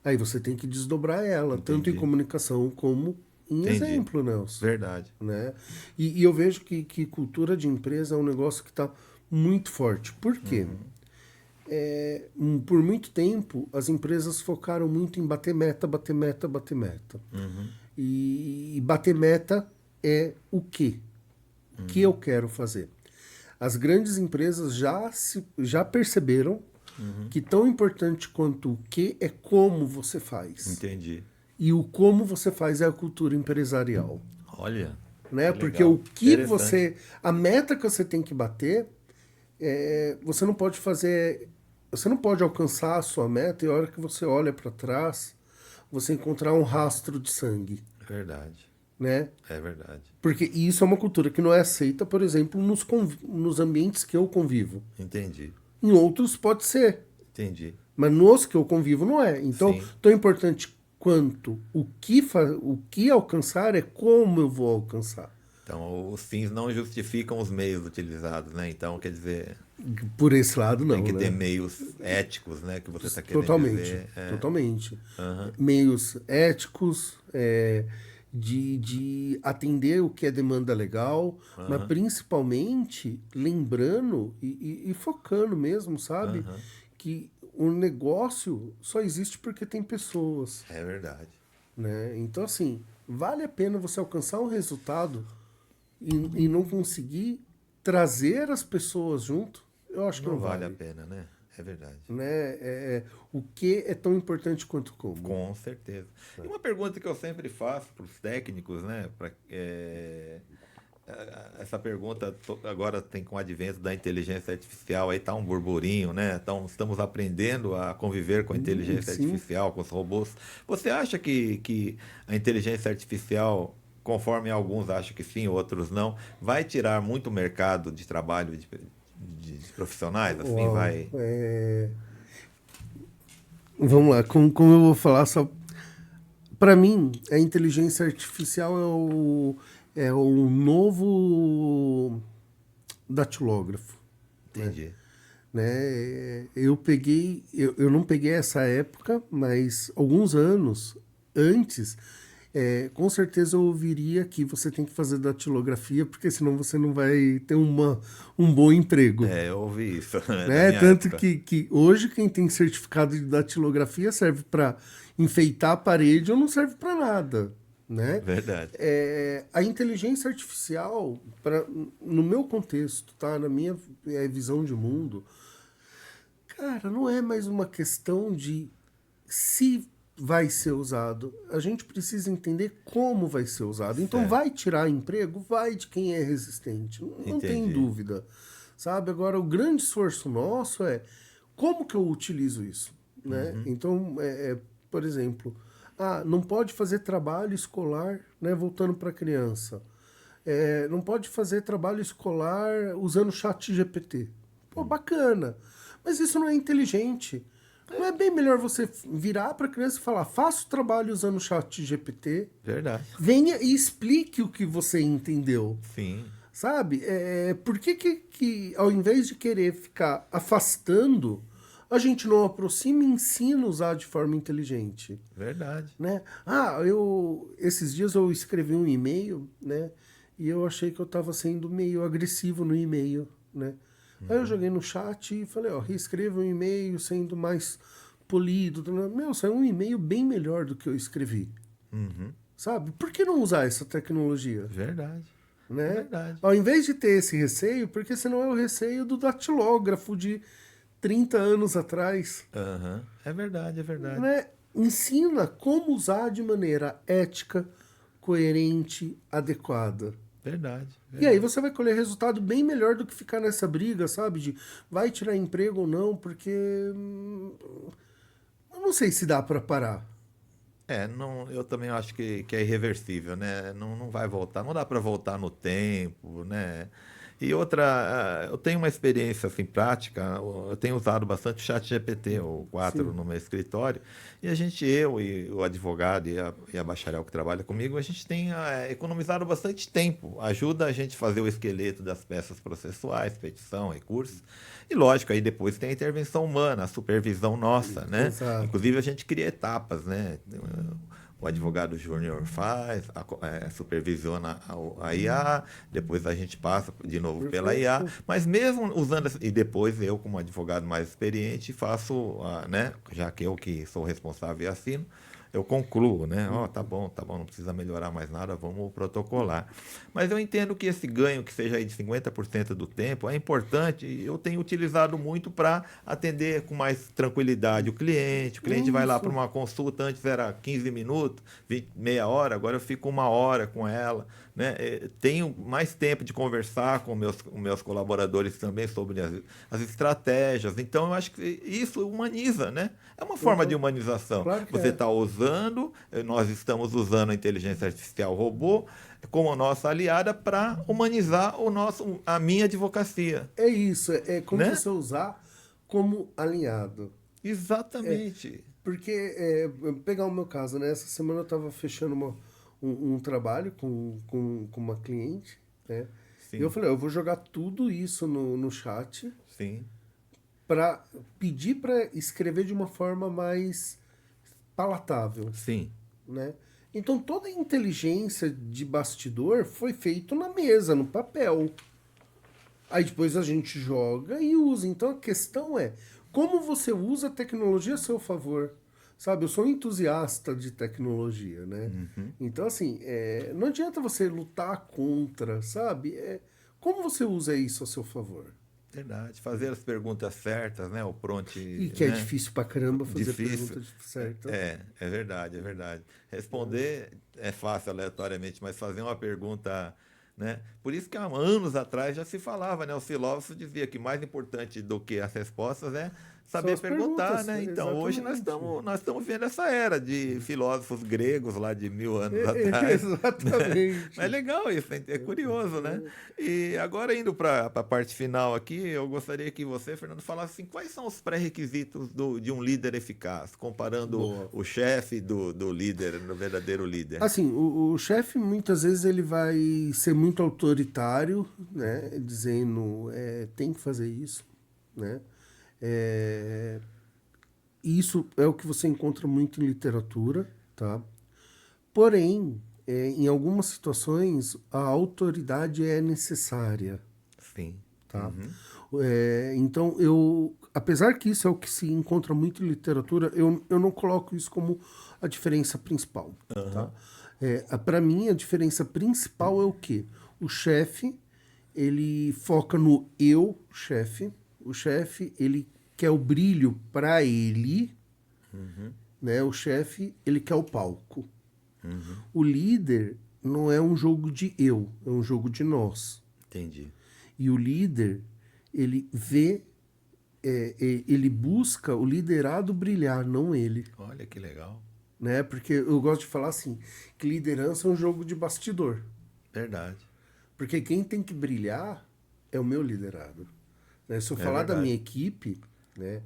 aí você tem que desdobrar ela, tanto em Entendi. comunicação como em Entendi. exemplo, Nelson. Verdade. Né? E eu vejo que cultura de empresa é um negócio que está muito forte. Por quê? Por muito tempo, as empresas focaram muito em bater meta, bater meta, bater meta. E bater meta é o quê? O que eu quero fazer? As grandes empresas já perceberam que tão importante quanto o que é como você faz. Entendi. E o como você faz é a cultura empresarial. Olha. Né? Que Porque legal. o que Interessante. a meta que você tem que bater, você não pode fazer, você não pode alcançar a sua meta e a hora que você olha para trás, você encontrar um rastro de sangue, Verdade. né? É verdade. Porque isso é uma cultura que não é aceita, por exemplo, nos ambientes que eu convivo. Entendi. Em outros pode ser, Entendi. mas nos que eu convivo não é. Então, Sim. tão importante quanto o que alcançar é como eu vou alcançar. Então, os fins não justificam os meios utilizados, né? Então, quer dizer, Por esse lado, não, tem que né? ter meios éticos, né? Que você está querendo Totalmente, dizer. totalmente. Meios éticos, de atender o que é demanda legal, mas principalmente lembrando e focando mesmo, sabe? Que o negócio só existe porque tem pessoas, É verdade. né? Então, assim, vale a pena você alcançar um resultado e não conseguir trazer as pessoas junto, eu acho que Não não vale vale. a pena, né? É verdade. Né? O que é tão importante quanto o como. Com certeza. E uma pergunta que eu sempre faço para os técnicos, né? Essa pergunta agora tem com o advento da inteligência artificial, aí tá um burburinho, né? Então, estamos aprendendo a conviver com a inteligência Sim. artificial, com os robôs. Você acha que a inteligência artificial, conforme alguns acham que sim, outros não, vai tirar muito mercado de trabalho de profissionais? Assim, Uau, vai. Vamos lá, como eu vou falar só. Para mim, a inteligência artificial é o novo datilógrafo. Entendi. Né? Eu não peguei essa época, mas alguns anos antes, com certeza eu ouviria que você tem que fazer datilografia, porque senão você não vai ter um bom emprego. Eu ouvi isso. Né? Tanto que hoje quem tem certificado de datilografia serve para enfeitar a parede ou não serve para nada. Né? Verdade. A inteligência artificial, no meu contexto, tá? Na minha visão de mundo, cara, não é mais uma questão de se vai ser usado. A gente precisa entender como vai ser usado. Então, Certo. vai tirar emprego? Vai de quem é resistente. Não tem Entendi. dúvida. Sabe? Agora, o grande esforço nosso é como que eu utilizo isso? Né? Então, por exemplo, não pode fazer trabalho escolar, né, voltando para a criança. Não pode fazer trabalho escolar usando o chat GPT. Pô, bacana. Mas isso não é inteligente. Não é bem melhor você virar para a criança e falar, faça o trabalho usando o chat GPT, Verdade. venha e explique o que você entendeu. Sim. Sabe? Por que ao invés de querer ficar afastando, a gente não aproxima e ensina a usar de forma inteligente? Verdade. Né? Esses dias eu escrevi um e-mail, né? E eu achei que eu estava sendo meio agressivo no e-mail, né? Aí eu joguei no chat e falei, reescreva um e-mail sendo mais polido. Meu, saiu um e-mail bem melhor do que eu escrevi. Sabe? Por que não usar essa tecnologia? Verdade. Né? Verdade. Ao invés de ter esse receio, porque senão é o receio do datilógrafo de 30 anos atrás. É verdade, é verdade. Né? Ensina como usar de maneira ética, coerente, adequada. Verdade. E aí você vai colher resultado bem melhor do que ficar nessa briga, sabe? De vai tirar emprego ou não, porque eu não sei se dá para parar. Não, eu também acho que é irreversível, né? Não vai voltar, não dá para voltar no tempo, né? E outra, eu tenho uma experiência assim prática, eu tenho usado bastante o chat GPT, o 4 Sim. no meu escritório, e eu e o advogado e a bacharel que trabalha comigo, a gente tem economizado bastante tempo, ajuda a gente a fazer o esqueleto das peças processuais, petição, recursos, e lógico, aí depois tem a intervenção humana, a supervisão nossa, né? Exato. Inclusive a gente cria etapas, né? O advogado júnior faz, supervisiona a IA, depois a gente passa de novo pela IA, mas mesmo usando, e depois eu, como advogado mais experiente, faço, né, já que eu que sou responsável e assino, eu concluo, né? Tá bom, não precisa melhorar mais nada, vamos protocolar. Mas eu entendo que esse ganho, que seja aí de 50% do tempo, é importante e eu tenho utilizado muito para atender com mais tranquilidade o cliente. O cliente vai lá para uma consulta, antes era 15 minutos, meia hora, agora eu fico 1 hora com ela. Né? Tenho mais tempo de conversar com meus colaboradores também sobre as estratégias. Então, eu acho que isso humaniza, né? É uma forma de humanização. Claro que Você é. está usando, nós estamos usando a inteligência artificial robô como nossa aliada para humanizar a minha advocacia. É isso, é como Né? você usar como alinhado. Exatamente. Porque, pegar o meu caso, né? Essa semana eu estava fechando um trabalho com uma cliente, né? Sim. E eu falei, eu vou jogar tudo isso no chat Sim. para pedir para escrever de uma forma mais palatável, Sim. né? Então toda a inteligência de bastidor foi feito na mesa, no papel. Aí depois a gente joga e usa. Então a questão é como você usa a tecnologia a seu favor. Sabe, eu sou um entusiasta de tecnologia, né? Então, assim, não adianta você lutar contra, sabe? Como você usa isso a seu favor? Verdade. Fazer as perguntas certas, né? O pronto. E que é Né? difícil pra caramba fazer Difícil. pergunta certa. É verdade, é verdade. Responder é fácil aleatoriamente, mas fazer uma pergunta, né? Por isso que há anos atrás já se falava, né? Os filósofos diziam que mais importante do que as respostas é saber as perguntar, perguntas, né? Então hoje exatamente. nós estamos vendo essa era de filósofos gregos lá de 1000 anos atrás. Exatamente. Mas é legal isso, é curioso, né? E agora indo para a parte final aqui, eu gostaria que você, Fernando, falasse assim, quais são os pré-requisitos de um líder eficaz, comparando Boa. o chefe do líder, do verdadeiro líder. Assim, o chefe muitas vezes ele vai ser muito autoritário, né? Dizendo tem que fazer isso, né? Isso é o que você encontra muito em literatura, tá? Porém, em algumas situações a autoridade é necessária, Sim. tá? Então, apesar que isso é o que se encontra muito em literatura, eu não coloco isso como a diferença principal, tá? Para mim, a diferença principal é o quê? O chefe, ele foca no eu, chefe. O chefe, ele quer o brilho para ele, né? O chefe, ele quer o palco. O líder não é um jogo de eu, é um jogo de nós. Entendi. E o líder, ele vê ele busca o liderado brilhar, não ele. Olha que legal. Né? Porque eu gosto de falar assim, que liderança é um jogo de bastidor. Verdade. Porque quem tem que brilhar é o meu liderado. Né? Se eu falar da verdade. minha equipe, né?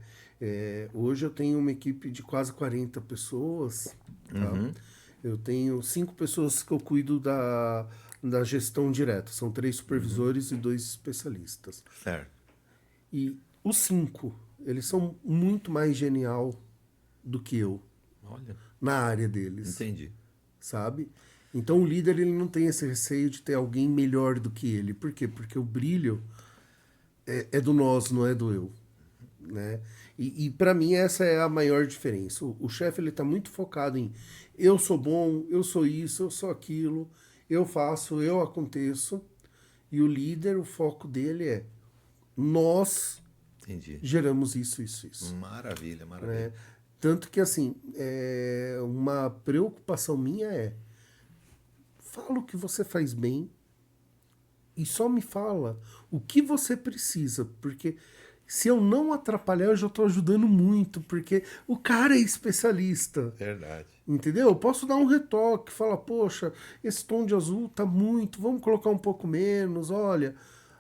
Hoje eu tenho uma equipe de quase 40 pessoas. Tá? Eu tenho 5 pessoas que eu cuido da gestão direta. São 3 supervisores e 2 especialistas. Certo. E os 5, eles são muito mais genial do que eu Olha, na área deles. entendi. Sabe? Então o líder ele não tem esse receio de ter alguém melhor do que ele. Por quê? Porque o brilho é do nós, não é do eu. Né? E para mim essa é a maior diferença. O chefe ele está muito focado em eu sou bom, eu sou isso, eu sou aquilo, eu faço, eu aconteço. E o líder, o foco dele é nós Entendi. geramos isso. Maravilha, Né? maravilha. Tanto que assim, uma preocupação minha fala o que você faz bem e só me fala o que você precisa, porque se eu não atrapalhar, eu já estou ajudando muito, porque o cara é especialista. Verdade. Entendeu? Eu posso dar um retoque, falar, poxa, esse tom de azul tá muito, vamos colocar um pouco menos, olha,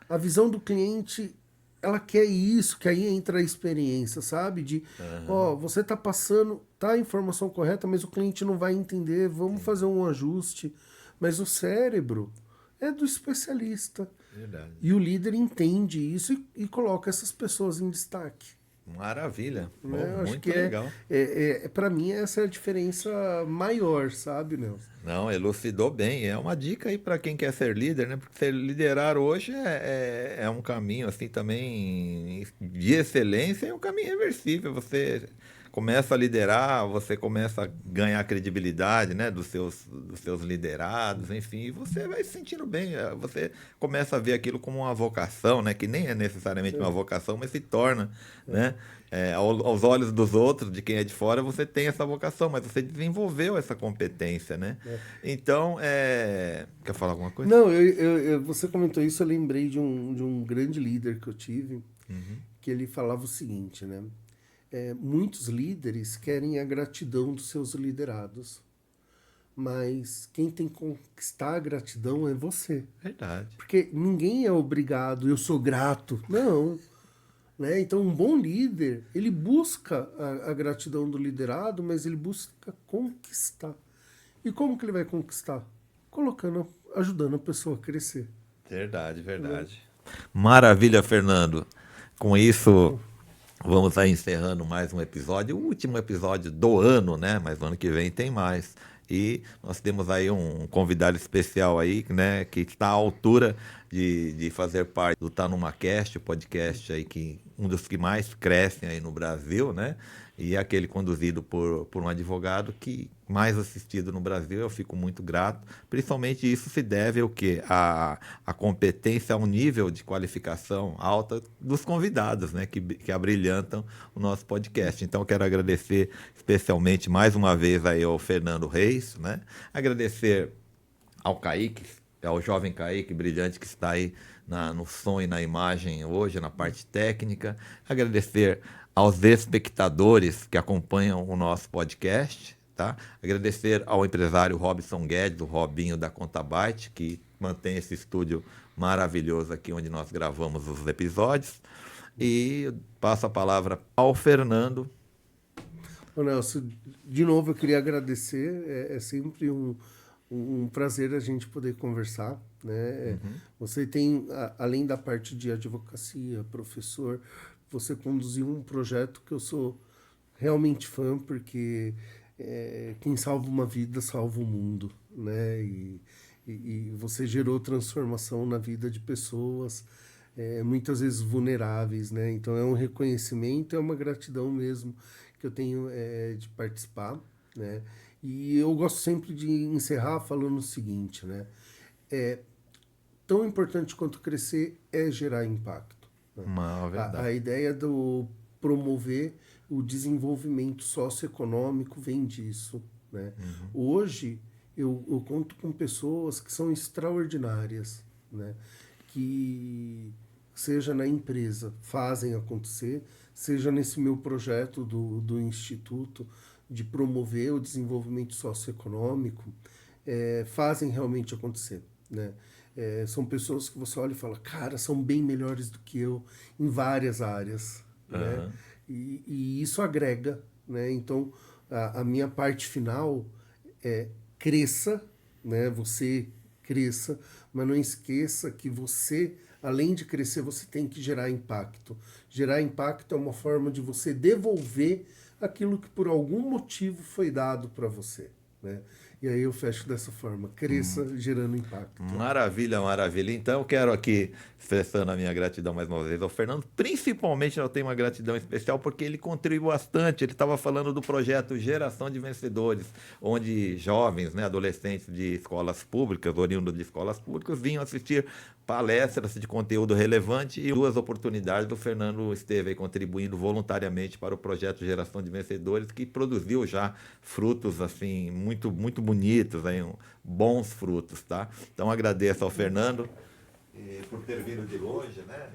a visão do cliente, ela quer isso, que aí entra a experiência, sabe? De, ó, você tá passando, tá a informação correta, mas o cliente não vai entender, vamos fazer um ajuste. Mas o cérebro é do especialista. Verdade. E o líder entende isso e coloca essas pessoas em destaque. Maravilha. Bom, Né? Eu acho muito que legal. para mim essa é a diferença maior, sabe, Nelson? Não, elucidou bem. É uma dica aí para quem quer ser líder, né? Porque ser liderar hoje é um caminho assim também de excelência, é um caminho irreversível. Você começa a liderar, você começa a ganhar credibilidade, né, dos seus liderados, enfim, e você vai se sentindo bem. Você começa a ver aquilo como uma vocação, né, que nem é necessariamente uma vocação, mas se torna, né, aos olhos dos outros, de quem é de fora, você tem essa vocação, mas você desenvolveu essa competência, né? Então, quer falar alguma coisa? Não, você comentou isso, eu lembrei de um grande líder que eu tive, que ele falava o seguinte, né? Muitos líderes querem a gratidão dos seus liderados, mas quem tem que conquistar a gratidão é você. Verdade. Porque ninguém é obrigado, eu sou grato. Não. Né? Então, um bom líder, ele busca a gratidão do liderado, mas ele busca conquistar. E como que ele vai conquistar? Ajudando a pessoa a crescer. Verdade, verdade. Maravilha, Fernando. Com isso, vamos aí encerrando mais um episódio, o último episódio do ano, né? Mas ano que vem tem mais. E nós temos aí um convidado especial aí, né? Que está à altura de fazer parte do Tá Numa Cast, o podcast aí que um dos que mais crescem aí no Brasil, né? E é aquele conduzido por um advogado que mais assistido no Brasil, eu fico muito grato. Principalmente isso se deve ao quê? A competência, ao nível de qualificação alta dos convidados, né? Que abrilhantam o nosso podcast. Então, quero agradecer especialmente mais uma vez aí ao Fernando Reis, né? Agradecer ao Kaique, ao jovem Kaique brilhante que está aí no som e na imagem hoje, na parte técnica. Agradecer aos espectadores que acompanham o nosso podcast, tá? Agradecer ao empresário Robson Guedes, o Robinho da Contabyte, que mantém esse estúdio maravilhoso aqui onde nós gravamos os episódios. E eu passo a palavra ao Fernando. Ô Nelson, de novo eu queria agradecer, é sempre um prazer a gente poder conversar, né? Você tem, além da parte de advocacia, professor, você conduziu um projeto que eu sou realmente fã, porque quem salva uma vida salva o mundo, né? E você gerou transformação na vida de pessoas, muitas vezes vulneráveis, né? Então é um reconhecimento, é uma gratidão mesmo que eu tenho de participar, né? E eu gosto sempre de encerrar falando o seguinte, né? Tão importante quanto crescer é gerar impacto. Né? Uma A verdade. ideia do promover o desenvolvimento socioeconômico vem disso. Né? Hoje, eu conto com pessoas que são extraordinárias, né? Que, seja na empresa, fazem acontecer, seja nesse meu projeto do Instituto de promover o desenvolvimento socioeconômico, fazem realmente acontecer, né? São pessoas que você olha e fala, cara, são bem melhores do que eu em várias áreas, né? E isso agrega, né? Então, a minha parte final é cresça, né? Você cresça, mas não esqueça que você, além de crescer, você tem que gerar impacto. Gerar impacto é uma forma de você devolver aquilo que por algum motivo foi dado para você, né? E aí eu fecho dessa forma, cresça gerando impacto. Maravilha, maravilha. Então eu quero aqui, expressando a minha gratidão mais uma vez ao Fernando, principalmente eu tenho uma gratidão especial porque ele contribuiu bastante. Ele estava falando do projeto Geração de Vencedores, onde jovens, né, adolescentes de escolas públicas, oriundos de escolas públicas, vinham assistir palestras de conteúdo relevante e duas oportunidades. O Fernando esteve aí contribuindo voluntariamente para o projeto Geração de Vencedores, que produziu já frutos assim muito bonitos, aí, bons frutos, tá? Então agradeço ao Fernando por ter vindo de longe, né?